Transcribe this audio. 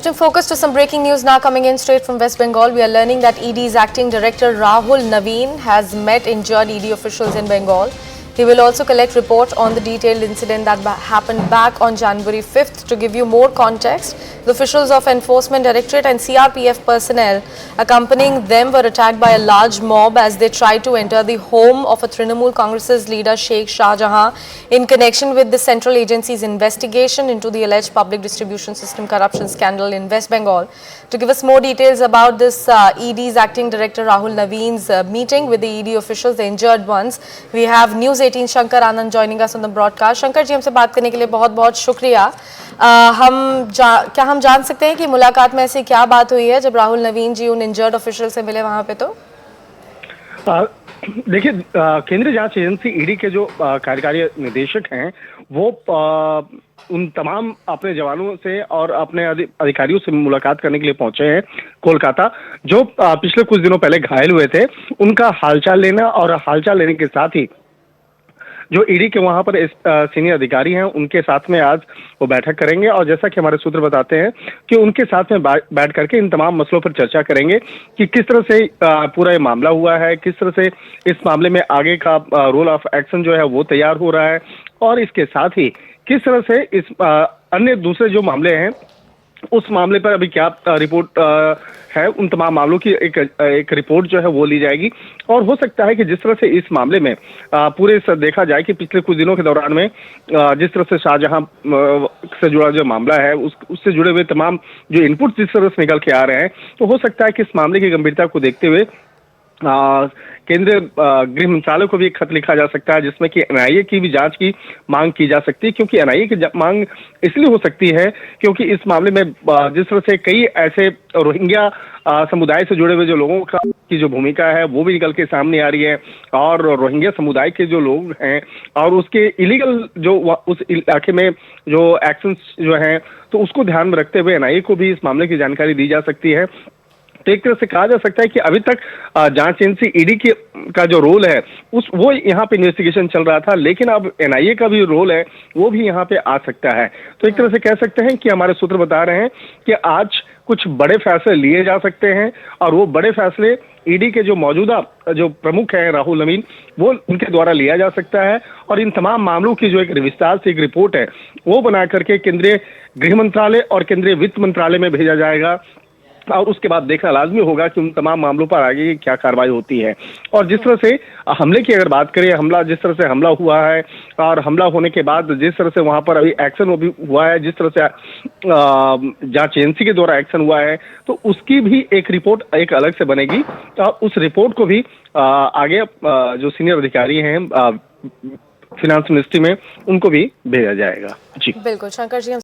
Shifting focus to some breaking news now coming in straight from West Bengal. We are learning that ED's acting director Rahul Naveen has met injured ED officials in Bengal. He will also collect report on the detailed incident that happened back on January 5th. To give you more context, the officials of Enforcement Directorate and CRPF personnel accompanying them were attacked by a large mob as they tried to enter the home of a Trinamool Congress's leader Sheikh Shah Jahan in connection with the central agency's investigation into the alleged public distribution system corruption scandal in West Bengal. To give us more details about this ED's acting director Rahul Naveen's meeting with the ED officials, the injured ones, we have News 18 Shankar Anand joining us on the broadcast. Shankar जी, हमसे बात करने के लिए बहुत-बहुत शुक्रिया। क्या हम जान सकते हैं कि मुलाकात में ऐसी क्या बात हुई है जब राहुल नवीन जी उन इंजर्ड ऑफिशियल से मिले वहां पे? तो देखिए, केंद्रीय जांच एजेंसी ईडी के जो कार्यकारी निदेशक हैं वो उन तमाम अपने जवानों से और अपने अधिकारियों से मुलाकात करने के लिए पहुंचे हैं कोलकाता, जो पिछले कुछ दिनों पहले घायल हुए थे। उनका हालचाल लेना और हालचाल लेने के साथ ही जो ईडी के वहां पर सीनियर अधिकारी हैं उनके साथ में आज वो बैठक करेंगे और जैसा कि हमारे सूत्र बताते हैं कि उनके साथ में बैठ करके इन तमाम मसलों पर चर्चा करेंगे कि किस तरह से पूरा ये मामला हुआ है, किस तरह से इस मामले में आगे का रोल ऑफ एक्शन जो है वो तैयार हो रहा है और इसके साथ ही किस तरह से इस अन्य दूसरे जो मामले हैं उस मामले पर अभी क्या रिपोर्ट है, उन तमाम मामलों की एक रिपोर्ट जो है वो ली जाएगी। और हो सकता है कि जिस तरह से इस मामले में पूरे से देखा जाए कि पिछले कुछ दिनों के दौरान में जिस तरह से शाहजहां से जुड़ा जो मामला है उससे जुड़े हुए तमाम जो इनपुट जिस तरह से निकल के आ रहे हैं, तो हो सकता है कि इस मामले की गंभीरता को देखते हुए केंद्रीय गृह मंत्रालय को भी एक खत लिखा जा सकता है जिसमें कि एनआईए की भी जांच की मांग की जा सकती है, क्योंकि एनआईए की मांग इसलिए हो सकती है क्योंकि इस मामले में जिस तरह से कई ऐसे रोहिंग्या समुदाय से जुड़े हुए जो लोगों की जो भूमिका है वो भी निकल के सामने आ रही है और रोहिंग्या समुदाय के जो लोग हैं और उसके इलीगल जो उस इलाके में जो एक्शंस जो हैं, तो उसको ध्यान में रखते हुए एनआईए को भी इस मामले की जानकारी दी जा सकती है। तो एक तरह से कहा जा सकता है कि अभी तक जांच एजेंसी ईडी का जो रोल है वो यहाँ पे इन्वेस्टिगेशन चल रहा था, लेकिन अब एनआईए का भी रोल है वो भी यहाँ पे आ सकता है। तो एक तरह से कह सकते हैं कि हमारे सूत्र बता रहे हैं कि आज कुछ बड़े फैसले लिए जा सकते हैं और वो बड़े फैसले ईडी के जो मौजूदा जो प्रमुख हैं राहुल नवीन, वो उनके द्वारा लिया जा सकता है और इन तमाम मामलों की जो एक विस्तार से एक रिपोर्ट है वो बना करके केंद्रीय गृह मंत्रालय और केंद्रीय वित्त मंत्रालय में भेजा जाएगा और उसके बाद देखना लाजमी होगा कि उन तमाम मामलों पर आगे क्या कार्रवाई होती है। और जिस तरह से हमले की अगर बात करें, जिस तरह से हमला हुआ है और हमला होने के बाद जिस तरह से वहां पर अभी एक्शन भी हुआ है, जिस तरह से जांच एजेंसी के द्वारा एक्शन हुआ है, तो उसकी भी एक रिपोर्ट एक अलग से बनेगी और उस रिपोर्ट को भी आगे जो सीनियर अधिकारी हैं फिनांस मिनिस्ट्री में उनको भी भेजा जाएगा। जी बिल्कुल शंकर जी।